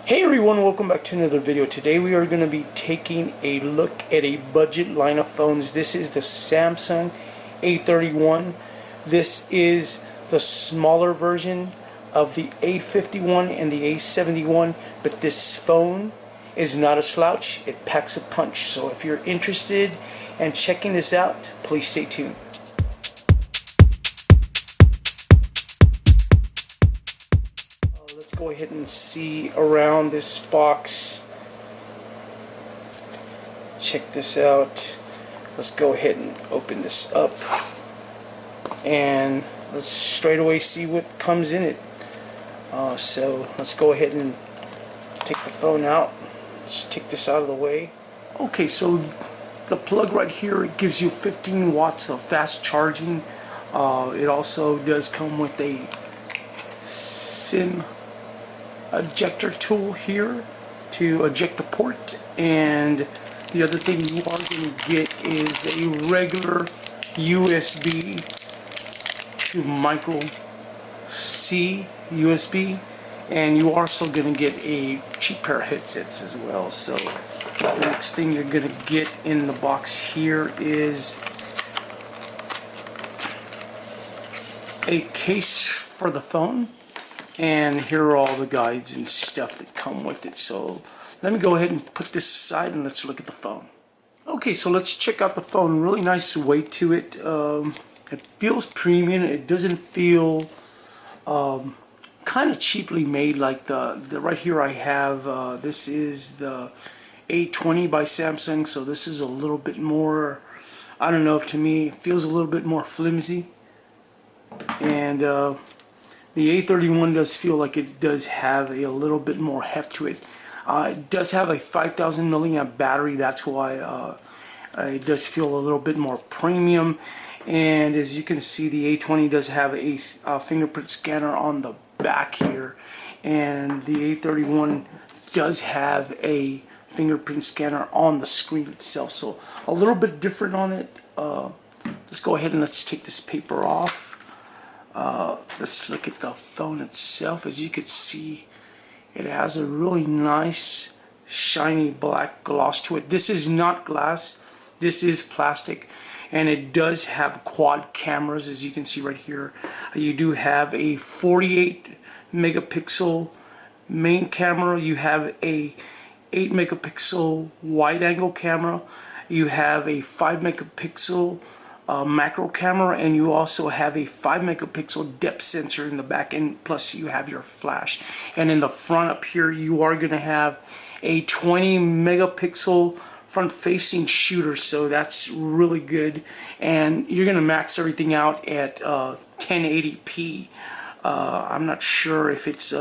Hey everyone, welcome back to another video. Today we are going to be taking a look at a budget line of phones. This is the Samsung A31. This is the smaller version of the A51 and the A71, but this phone is not a slouch. It packs a punch. So if you're interested in checking this out, please stay tuned. Let's go ahead and see around this box. Check this out. Let's go ahead and open this up and let's straight away see what comes in it. So let's go ahead and take the phone out. Let's take this out of the way. Okay, so the plug right here, it gives you 15 watts of fast charging. It also does come with a SIM ejector tool here to eject the port, and the other thing you are going to get is a regular USB to MicroSD USB, and you are also going to get a cheap pair of headsets as well. So the next thing you're going to get in the box here is a case for the phone. And here are all the guides and stuff that come with it. So let me go ahead and put this aside and let's look at the phone. Okay, so let's check out the phone. Really nice weight to it. It feels premium. It doesn't feel kind of cheaply made like the right here I have. This is the A20 by Samsung. So this is a little bit more, I don't know, to me it feels a little bit more flimsy. And the A31 does feel like it does have a little bit more heft to it. It does have a 5,000 milliamp battery. That's why it does feel a little bit more premium. And as you can see, the A20 does have a fingerprint scanner on the back here, and the A31 does have a fingerprint scanner on the screen itself. So a little bit different on it. Let's go ahead and let's take this paper off. Let's look at the phone itself. As you can see, it has a really nice shiny black gloss to it. This is not glass, this is plastic, and it does have quad cameras. As you can see right here, you do have a 48 megapixel main camera, you have a 8 megapixel wide angle camera, you have a 5 megapixel macro camera, and you also have a 5 megapixel depth sensor in the back end, plus you have your flash. And in the front up here, you are going to have a 20 megapixel front facing shooter, so that's really good. And you're going to max everything out at 1080p. I'm not sure if it's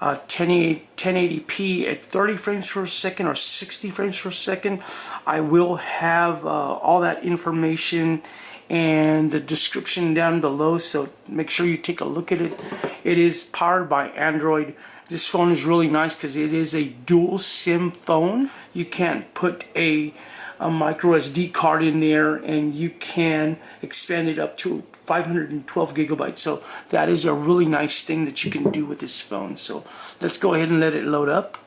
1080p at 30 frames per second or 60 frames per second. I will have all that information and the description down below, so make sure you take a look at it. It is powered by Android. This phone is really nice because it is a dual SIM phone. You can put a MicroSD card in there, and you can expand it up to 512 gigabytes. So that is a really nice thing that you can do with this phone. So let's go ahead and let it load up.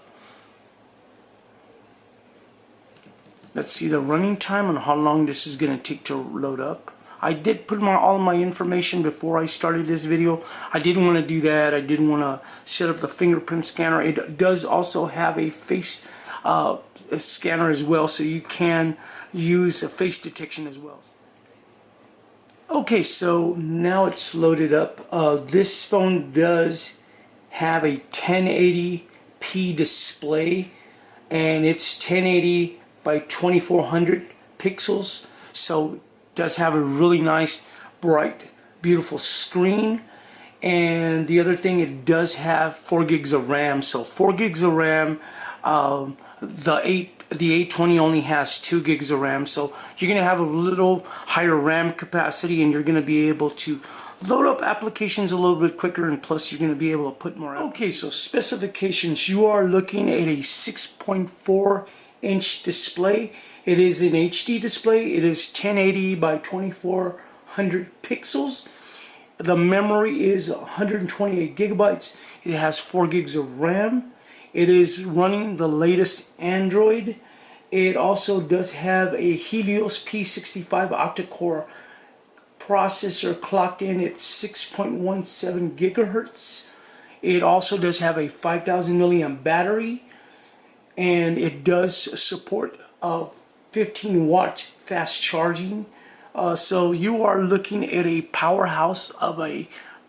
Let's see the running time and how long this is going to take to load up. I did put all my information before I started this video. I didn't want to do that. I didn't want to set up the fingerprint scanner. It does also have a face a scanner as well, so you can use a face detection as well. Okay, so now it's loaded up. This phone does have a 1080p display, and it's 1080 by 2400 pixels, so it does have a really nice, bright, beautiful screen. And the other thing, it does have 4 gigs of RAM. So 4 gigs of RAM. The A20 only has 2 gigs of RAM, so you're going to have a little higher RAM capacity, and you're going to be able to load up applications a little bit quicker, and plus you're going to be able to put more. Okay, so specifications, you are looking at a 6.4 inch display. It is an HD display. It is 1080 by 2400 pixels. The memory is 128 gigabytes. It has 4 gigs of RAM. It is running the latest Android. It also does have a Helios P65 octa-core processor clocked in at 6.17 gigahertz. It also does have a 5,000 milliamp battery, and it does support 15 watt fast charging. So you are looking at a powerhouse of a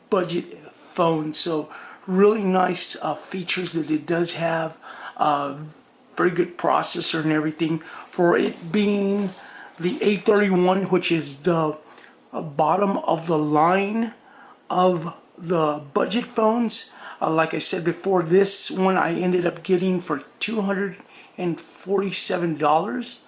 budget phone. So really nice features that it does have. Very good processor and everything for it being the A31, which is the bottom of the line of the budget phones. Like I said before, this one I ended up getting for $247.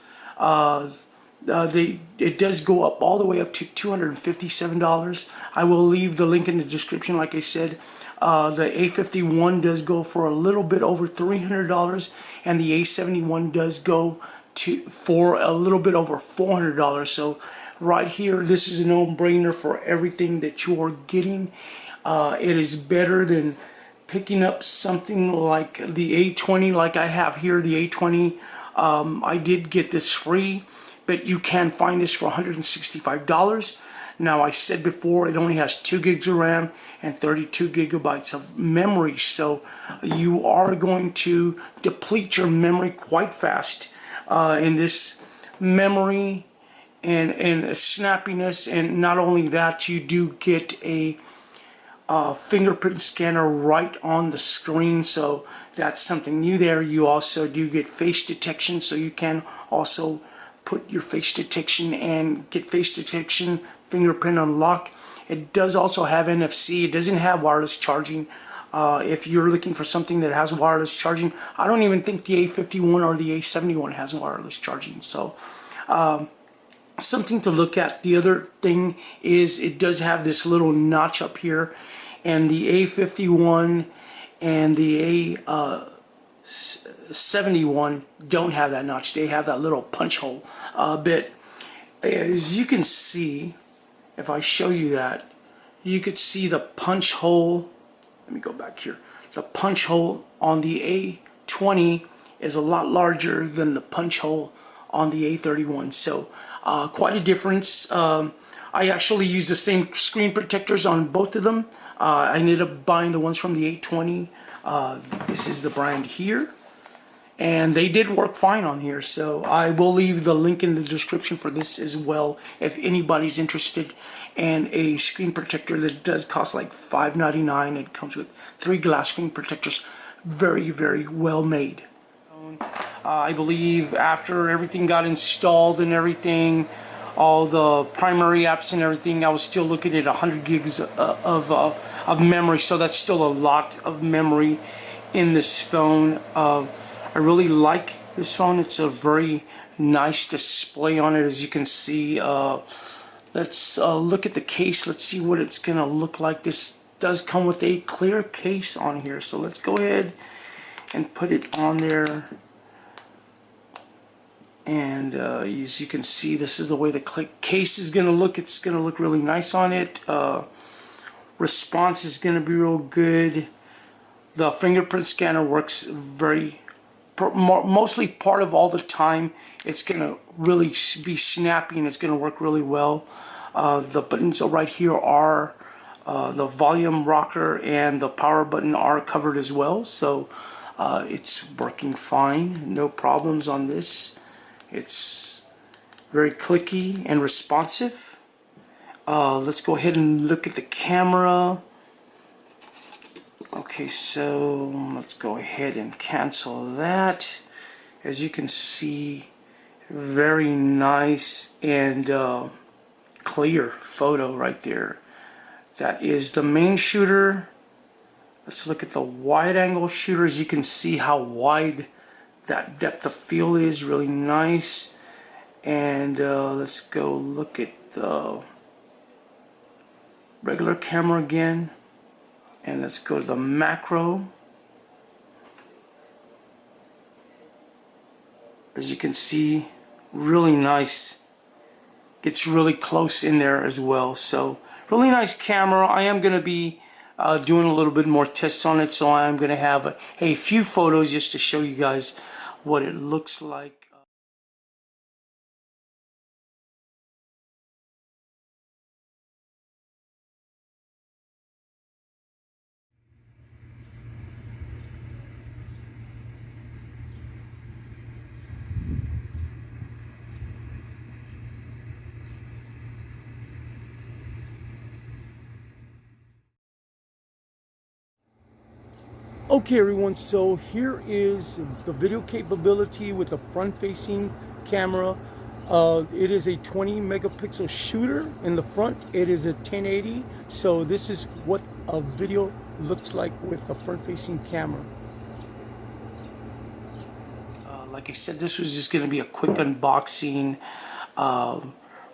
It does go up all the way up to $257. I will leave the link in the description. Like I said, the A51 does go for a little bit over $300, and the A71 does go for a little bit over $400. So right here, this is a no-brainer for everything that you're getting. It is better than picking up something like the A20, like I have here, the A20. I did get this free, but you can find this for $165. Now, I said before, it only has 2 gigs of RAM and 32 gigabytes of memory, so you are going to deplete your memory quite fast in this memory and snappiness. And not only that, you do get a fingerprint scanner right on the screen, so that's something new there. You also do get face detection, so you can also put your face detection and get face detection, fingerprint unlock. It does also have NFC. It doesn't have wireless charging. If you're looking for something that has wireless charging, I don't even think the A51 or the A71 has wireless charging. So something to look at. The other thing is it does have this little notch up here, and the A51 and the A71 don't have that notch. They have that little punch hole. But as you can see, if I show you that, you could see the punch hole. Let me go back here. The punch hole on the A20 is a lot larger than the punch hole on the A31. So quite a difference. I actually use the same screen protectors on both of them. I ended up buying the ones from the A20. This is the brand here, and they did work fine on here. So I will leave the link in the description for this as well if anybody's interested in a screen protector that does cost like $5.99. It comes with 3 glass screen protectors. Very, very well made. I believe after everything got installed and everything, all the primary apps and everything, I was still looking at 100 gigs of memory. So that's still a lot of memory in this phone. I really like this phone. It's a very nice display on it, as you can see. Let's look at the case. Let's see what it's gonna look like. This does come with a clear case on here, so let's go ahead and put it on there. And as you can see, this is the way the case is gonna look. It's gonna look really nice on it. Response is gonna be real good. The fingerprint scanner works mostly part of all the time. It's gonna really be snappy, and it's gonna work really well. The buttons right here are the volume rocker and the power button are covered as well, so it's working fine. No problems on this. It's very clicky and responsive. Let's go ahead and look at the camera. Okay, so let's go ahead and cancel that. As you can see, very nice and clear photo right there. That is the main shooter. Let's look at the wide angle shooter. As you can see how wide that depth of field is, really nice. And let's go look at the regular camera again, and let's go to the macro. As you can see, really nice. Gets really close in there as well. So really nice camera. I am going to be doing a little bit more tests on it, so I'm going to have a few photos just to show you guys what it looks like. Okay everyone, so here is the video capability with the front-facing camera. It is a 20 megapixel shooter in the front. It is a 1080, so this is what a video looks like with a front-facing camera. Like I said, this was just going to be a quick unboxing.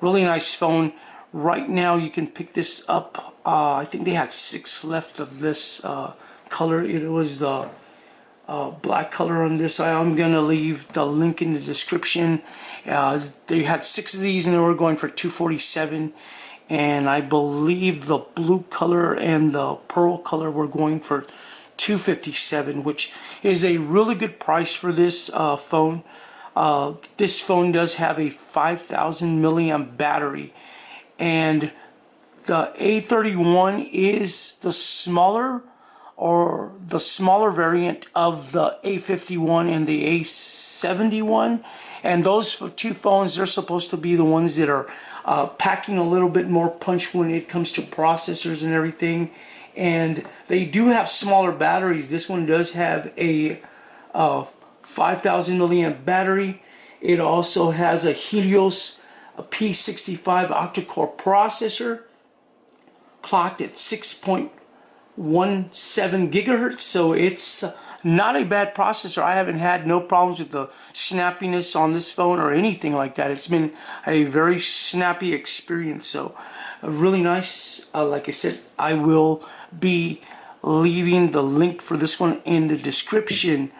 Really nice phone. Right now you can pick this up. I think they had 6 left of this color. It was the black color on this. I'm gonna leave the link in the description. They had 6 of these and they were going for $247, and I believe the blue color and the pearl color were going for $257, which is a really good price for this phone. This phone does have a 5,000 milliamp battery, and the A31 is the smaller variant of the A51 and the A71, and those 2 phones, they're supposed to be the ones that are packing a little bit more punch when it comes to processors and everything, and they do have smaller batteries. This one does have a 5,000 milliamp battery. It also has a Helio P65 octa-core processor, clocked at 6.17 gigahertz, so it's not a bad processor. I haven't had no problems with the snappiness on this phone or anything like that. It's been a very snappy experience, so really nice. Like I said, I will be leaving the link for this one in the description.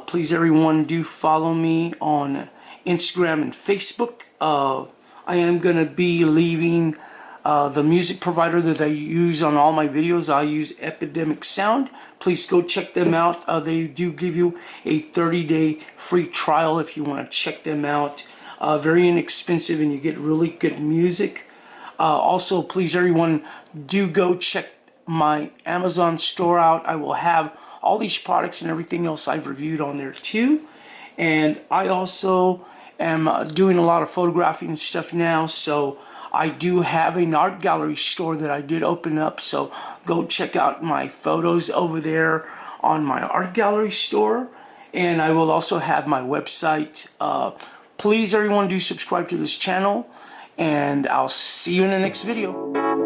Please everyone, do follow me on Instagram and Facebook. I am going to be leaving the music provider that I use on all my videos. I use Epidemic Sound. Please go check them out. They do give you a 30-day free trial if you want to check them out. Very inexpensive, and you get really good music. Also, please everyone, do go check my Amazon store out. I will have all these products and everything else I've reviewed on there too. And I also am doing a lot of photographing and stuff now, so I do have an art gallery store that I did open up, so go check out my photos over there on my art gallery store. And I will also have my website. Please everyone, do subscribe to this channel, and I'll see you in the next video.